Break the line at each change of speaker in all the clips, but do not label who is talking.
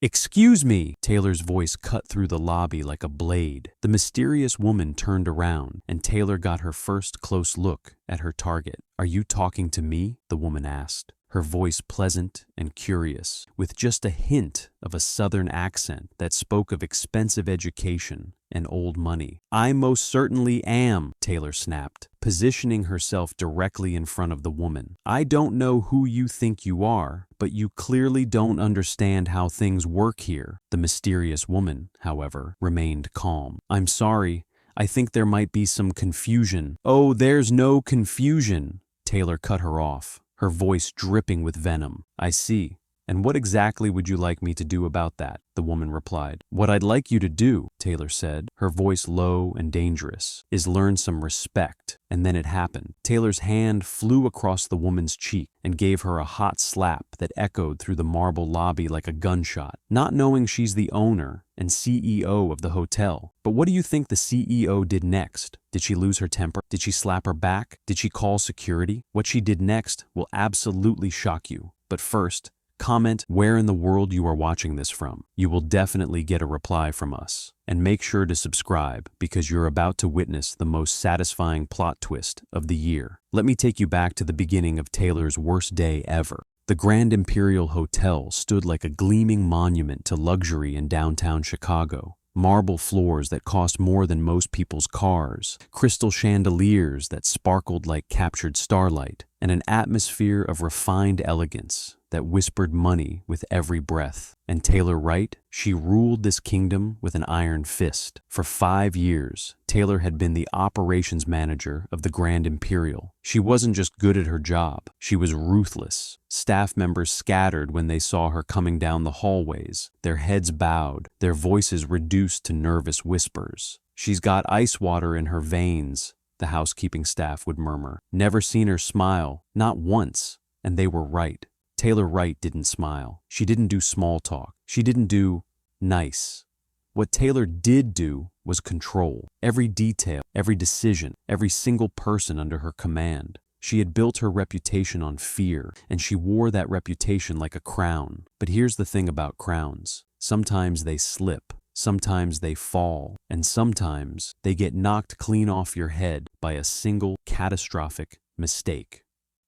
"Excuse me!" Taylor's voice cut through the lobby like a blade. The mysterious woman turned around, and Taylor got her first close look at her target. "Are you talking to me?" the woman asked, her voice pleasant and curious, with just a hint of a southern accent that spoke of expensive education and old money. "I most certainly am," Taylor snapped, positioning herself directly in front of the woman. "I don't know who you think you are, but you clearly don't understand how things work here." The mysterious woman, however, remained calm. "I'm sorry. I think there might be some confusion." "Oh, there's no confusion," Taylor cut her off, her voice dripping with venom. "I see. And what exactly would you like me to do about that?" the woman replied. "What I'd like you to do," Taylor said, her voice low and dangerous, "is learn some respect." And then it happened. Taylor's hand flew across the woman's cheek and gave her a hot slap that echoed through the marble lobby like a gunshot. "Not knowing she's the owner and CEO of the hotel. But what do you think the CEO did next? Did she lose her temper? Did she slap her back? Did she call security? What she did next will absolutely shock you. But first, comment where in the world you are watching this from. You will definitely get a reply from us. And make sure to subscribe, because you're about to witness the most satisfying plot twist of the year. Let me take you back to the beginning of Taylor's worst day ever. The Grand Imperial Hotel stood like a gleaming monument to luxury in downtown Chicago. Marble floors that cost more than most people's cars, crystal chandeliers that sparkled like captured starlight, and an atmosphere of refined elegance that whispered money with every breath. And Taylor Wright, she ruled this kingdom with an iron fist. For 5 years, Taylor had been the operations manager of the Grand Imperial. She wasn't just good at her job, she was ruthless. Staff members scattered when they saw her coming down the hallways, their heads bowed, their voices reduced to nervous whispers. "She's got ice water in her veins," the housekeeping staff would murmur. "Never seen her smile, not once." And they were right. Taylor Wright didn't smile. She didn't do small talk. She didn't do nice. What Taylor did do was control every detail, every decision, every single person under her command. She had built her reputation on fear, and she wore that reputation like a crown. But here's the thing about crowns. Sometimes they slip, sometimes they fall, and sometimes they get knocked clean off your head by a single catastrophic mistake.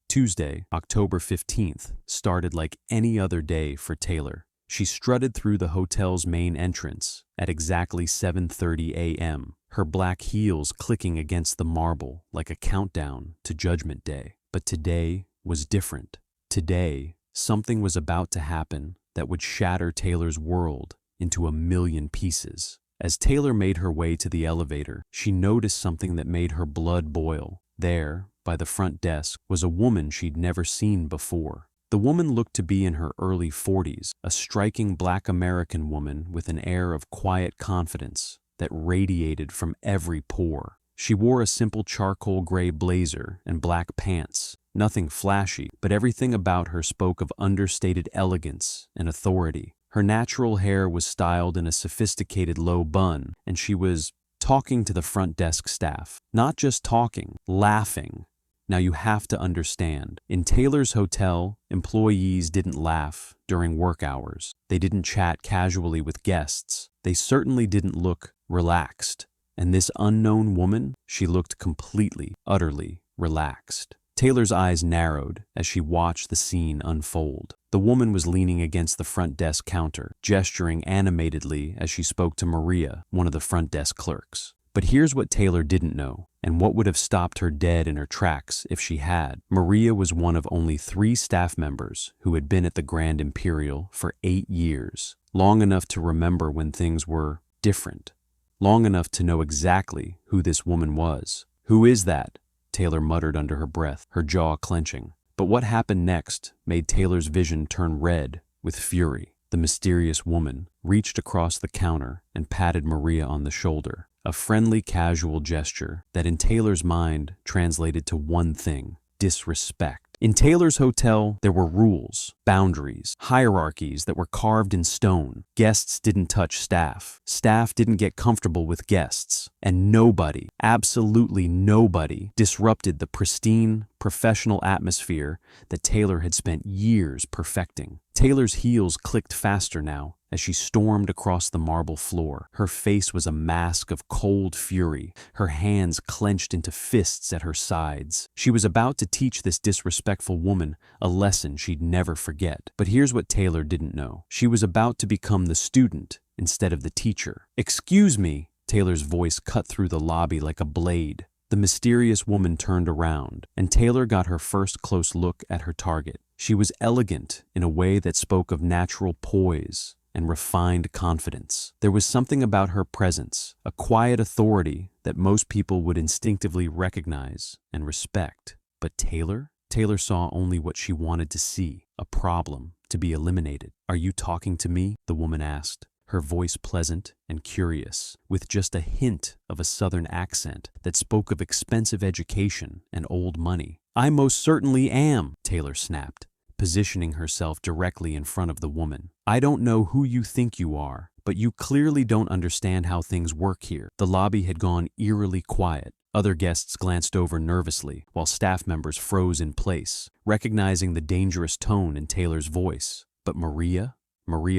Tuesday, October 15th, started like any other day for Taylor. She strutted through the hotel's main entrance at exactly 7:30 a.m., her black heels clicking against the marble like a countdown to Judgment Day. But today was different. Today, something was about to happen that would shatter Taylor's world into a million pieces. As Taylor made her way to the elevator, she noticed something that made her blood boil. There, by the front desk, was a woman she'd never seen before. The woman looked to be in her early 40s, a striking Black American woman with an air of quiet confidence that radiated from every pore. She wore a simple charcoal gray blazer and black pants, nothing flashy, but everything about her spoke of understated elegance and authority. Her natural hair was styled in a sophisticated low bun, and she was talking to the front desk staff. Not just talking, laughing. Now you have to understand, in Taylor's hotel, employees didn't laugh during work hours. They didn't chat casually with guests. They certainly didn't look relaxed. And this unknown woman, she looked completely, utterly relaxed. Taylor's eyes narrowed as she watched the scene unfold. The woman was leaning against the front desk counter, gesturing animatedly as she spoke to Maria, one of the front desk clerks. But here's what Taylor didn't know, and what would have stopped her dead in her tracks if she had. Maria was one of only 3 staff members who had been at the Grand Imperial for 8 years, long enough to remember when things were different, long enough to know exactly who this woman was. "Who is that?" Taylor muttered under her breath, her jaw clenching. But what happened next made Taylor's vision turn red with fury. The mysterious woman reached across the counter and patted Maria on the shoulder. A friendly, casual gesture that in Taylor's mind translated to one thing: disrespect. In Taylor's hotel, there were rules, boundaries, hierarchies that were carved in stone. Guests didn't touch staff. Staff didn't get comfortable with guests. And nobody, absolutely nobody, disrupted the pristine, professional atmosphere that Taylor had spent years perfecting. Taylor's heels clicked faster now as she stormed across the marble floor. Her face was a mask of cold fury, her hands clenched into fists at her sides. She was about to teach this disrespectful woman a lesson she'd never forget. But here's what Taylor didn't know. She was about to become the student instead of the teacher. "Excuse me," Taylor's voice cut through the lobby like a blade. The mysterious woman turned around, and Taylor got her first close look at her target. She was elegant in a way that spoke of natural poise and refined confidence. There was something about her presence, a quiet authority that most people would instinctively recognize and respect. But Taylor saw only what she wanted to see, a problem to be eliminated. "Are you talking to me?" the woman asked, her voice pleasant and curious, with just a hint of a southern accent that spoke of expensive education and old money. "I most certainly am," Taylor snapped, positioning herself directly in front of the woman. "I don't know who you think you are, but you clearly don't understand how things work here." The lobby had gone eerily quiet. Other guests glanced over nervously, while staff members froze in place, recognizing the dangerous tone in Taylor's voice. But Maria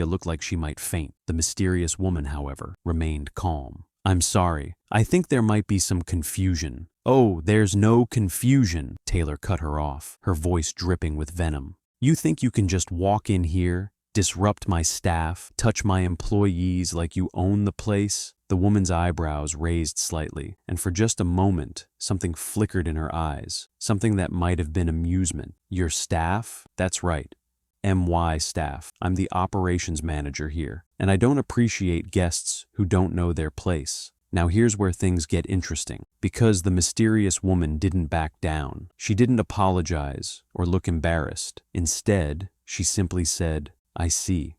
looked like she might faint. The mysterious woman, however, remained calm. "I'm sorry. I think there might be some confusion." "Oh, there's no confusion," Taylor cut her off, her voice dripping with venom. "You think you can just walk in here, disrupt my staff, touch my employees like you own the place?" The woman's eyebrows raised slightly, and for just a moment, something flickered in her eyes, something that might have been amusement. "Your staff? That's right. MY staff. I'm the operations manager here, and I don't appreciate guests who don't know their place." Now here's where things get interesting, because the mysterious woman didn't back down. She didn't apologize or look embarrassed. Instead, she simply said, "I see.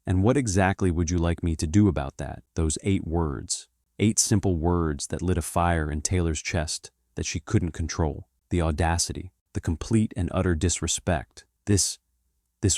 And what exactly would you like me to do about that?" Those 8 words. 8 simple words that lit a fire in Taylor's chest that she couldn't control. The audacity, the complete and utter disrespect. This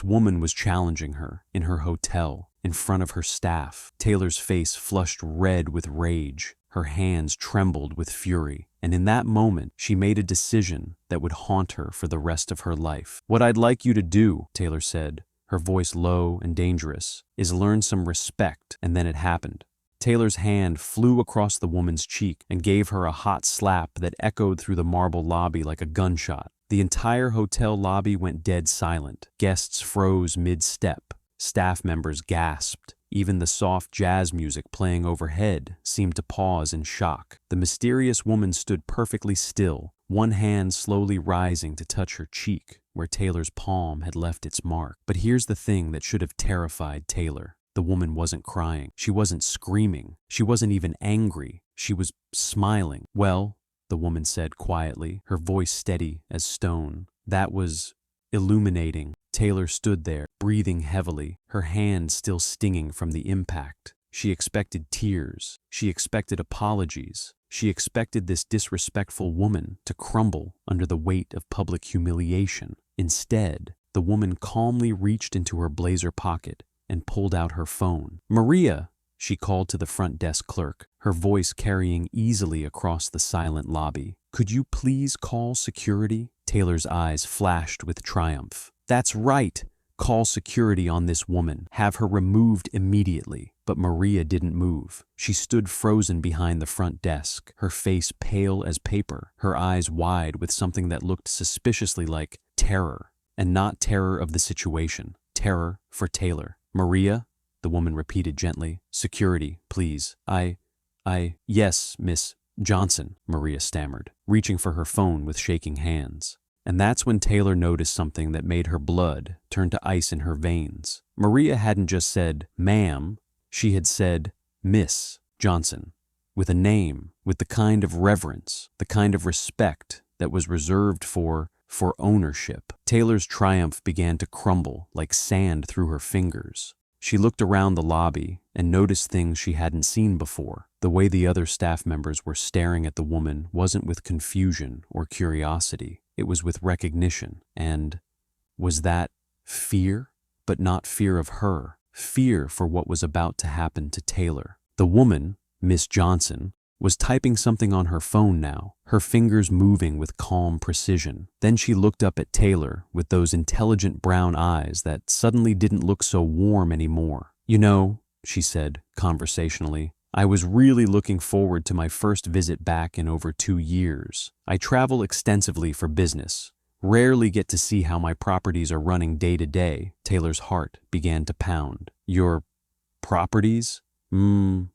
woman was challenging her in her hotel, in front of her staff. Taylor's face flushed red with rage. Her hands trembled with fury. And in that moment, she made a decision that would haunt her for the rest of her life. "What I'd like you to do," Taylor said, her voice low and dangerous, "is learn some respect." And then it happened. Taylor's hand flew across the woman's cheek and gave her a hot slap that echoed through the marble lobby like a gunshot. The entire hotel lobby went dead silent. Guests froze mid-step. Staff members gasped. Even the soft jazz music playing overhead seemed to pause in shock. The mysterious woman stood perfectly still, one hand slowly rising to touch her cheek, where Taylor's palm had left its mark. But here's the thing that should have terrified Taylor. The woman wasn't crying. She wasn't screaming. She wasn't even angry. She was smiling. "Well," the woman said quietly, her voice steady as stone. "That was illuminating." Taylor stood there, breathing heavily, her hand still stinging from the impact. She expected tears. She expected apologies. She expected this disrespectful woman to crumble under the weight of public humiliation. Instead, the woman calmly reached into her blazer pocket and pulled out her phone. "Maria," she called to the front desk clerk, her voice carrying easily across the silent lobby. "Could you please call security?" Taylor's eyes flashed with triumph. "That's right. Call security on this woman. Have her removed immediately." But Maria didn't move. She stood frozen behind the front desk, her face pale as paper, her eyes wide with something that looked suspiciously like terror. And not terror of the situation, terror for Taylor. "Maria?" the woman repeated gently. "Security, please. Yes, Miss Johnson," Maria stammered, reaching for her phone with shaking hands. And that's when Taylor noticed something that made her blood turn to ice in her veins. Maria hadn't just said, "Ma'am," she had said, "Miss Johnson," with a name, with the kind of reverence, the kind of respect that was reserved for ownership. Taylor's triumph began to crumble like sand through her fingers. She looked around the lobby and noticed things she hadn't seen before. The way the other staff members were staring at the woman wasn't with confusion or curiosity. It was with recognition. And was that fear? But not fear of her. Fear for what was about to happen to Taylor. The woman, Miss Johnson, was typing something on her phone now, her fingers moving with calm precision. Then she looked up at Taylor with those intelligent brown eyes that suddenly didn't look so warm anymore. "You know," she said conversationally, "I was really looking forward to my first visit back in over 2 years. I travel extensively for business, rarely get to see how my properties are running day to day." Taylor's heart began to pound. "Your properties?" The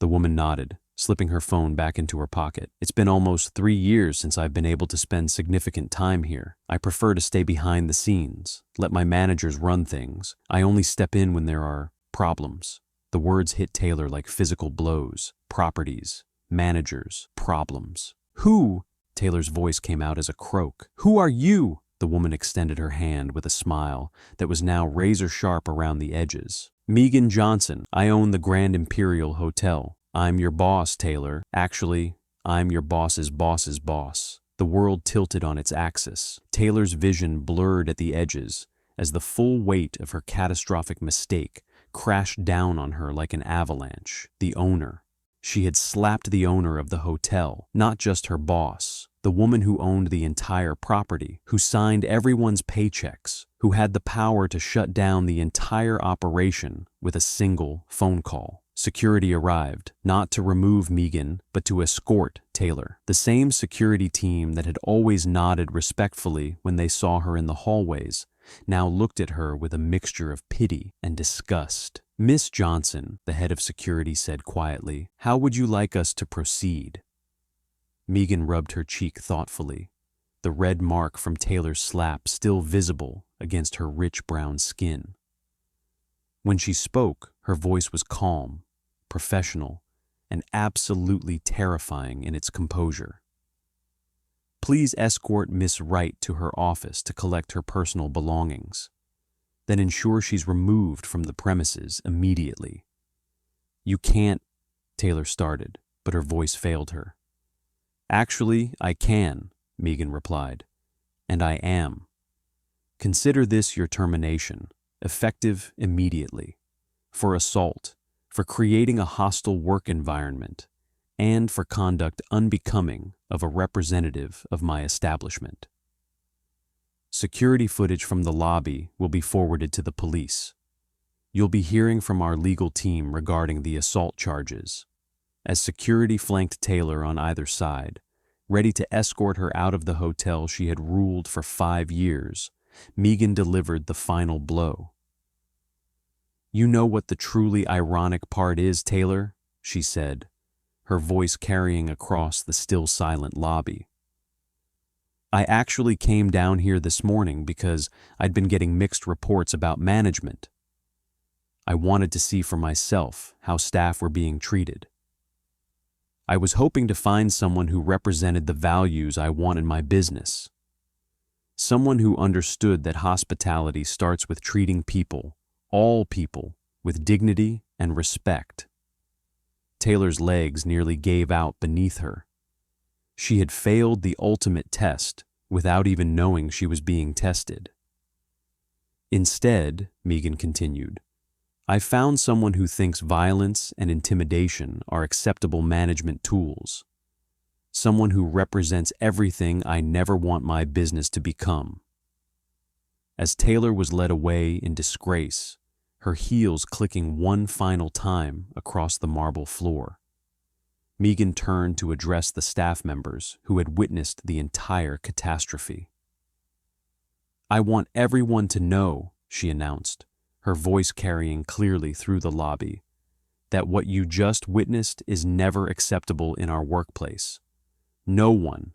woman nodded, slipping her phone back into her pocket. "It's been almost 3 years since I've been able to spend significant time here. I prefer to stay behind the scenes, let my managers run things. I only step in when there are problems." The words hit Taylor like physical blows. Properties, managers, problems. "Who?" Taylor's voice came out as a croak. "Who are you?" The woman extended her hand with a smile that was now razor-sharp around the edges. "Megan Johnson. I own the Grand Imperial Hotel. I'm your boss, Taylor. Actually, I'm your boss's boss's boss." The world tilted on its axis. Taylor's vision blurred at the edges as the full weight of her catastrophic mistake crashed down on her like an avalanche. The owner. She had slapped the owner of the hotel, not just her boss. The woman who owned the entire property, who signed everyone's paychecks, who had the power to shut down the entire operation with a single phone call. Security arrived, not to remove Megan, but to escort Taylor. The same security team that had always nodded respectfully when they saw her in the hallways now looked at her with a mixture of pity and disgust. "Miss Johnson," the head of security said quietly, "how would you like us to proceed?" Megan rubbed her cheek thoughtfully, the red mark from Taylor's slap still visible against her rich brown skin. When she spoke, her voice was calm, professional, and absolutely terrifying in its composure. "Please escort Miss Wright to her office to collect her personal belongings. Then ensure she's removed from the premises immediately." "You can't," Taylor started, but her voice failed her. "Actually, I can," Megan replied, "and I am. Consider this your termination, effective immediately, for assault, for creating a hostile work environment, and for conduct unbecoming of a representative of my establishment. Security footage from the lobby will be forwarded to the police. You'll be hearing from our legal team regarding the assault charges." As security flanked Taylor on either side, ready to escort her out of the hotel she had ruled for 5 years, Megan delivered the final blow. "You know what the truly ironic part is, Taylor?" she said, her voice carrying across the still silent lobby. "I actually came down here this morning because I'd been getting mixed reports about management. I wanted to see for myself how staff were being treated. I was hoping to find someone who represented the values I want in my business. Someone who understood that hospitality starts with treating people, all people, with dignity and respect." Taylor's legs nearly gave out beneath her. She had failed the ultimate test without even knowing she was being tested. "Instead," Megan continued, "I found someone who thinks violence and intimidation are acceptable management tools. Someone who represents everything I never want my business to become." As Taylor was led away in disgrace, her heels clicking one final time across the marble floor, Megan turned to address the staff members who had witnessed the entire catastrophe. "I want everyone to know," she announced, her voice carrying clearly through the lobby, "that what you just witnessed is never acceptable in our workplace. No one,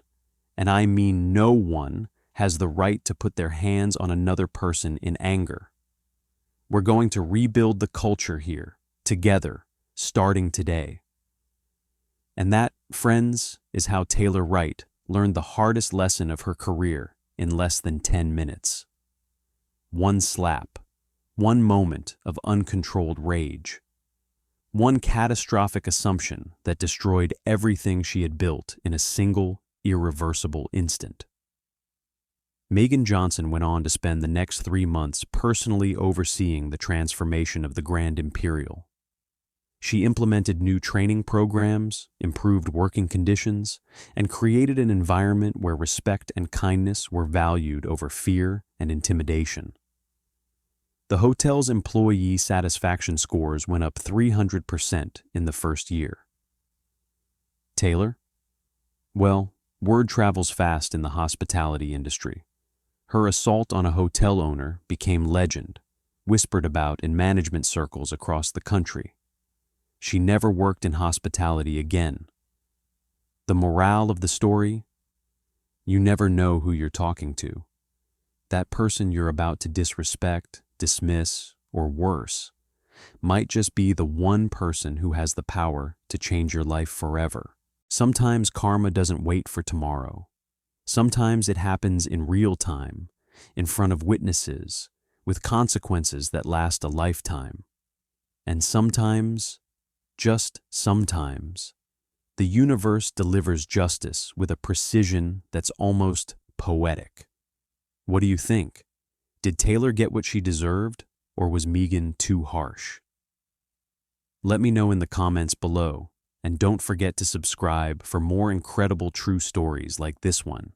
and I mean no one, has the right to put their hands on another person in anger. We're going to rebuild the culture here, together, starting today." And that, friends, is how Taylor Wright learned the hardest lesson of her career in less than 10 minutes. One slap, one moment of uncontrolled rage, one catastrophic assumption that destroyed everything she had built in a single, irreversible instant. Megan Johnson went on to spend the next 3 months personally overseeing the transformation of the Grand Imperial. She implemented new training programs, improved working conditions, and created an environment where respect and kindness were valued over fear and intimidation. The hotel's employee satisfaction scores went up 300% in the first year. Taylor? Well, word travels fast in the hospitality industry. Her assault on a hotel owner became legend, whispered about in management circles across the country. She never worked in hospitality again. The morale of the story? You never know who you're talking to. That person you're about to disrespect, dismiss, or worse might just be the one person who has the power to change your life forever. Sometimes karma doesn't wait for tomorrow. Sometimes it happens in real time, in front of witnesses, with consequences that last a lifetime. And sometimes, just sometimes, the universe delivers justice with a precision that's almost poetic. What do you think? Did Taylor get what she deserved, or was Megan too harsh? Let me know in the comments below, and don't forget to subscribe for more incredible true stories like this one.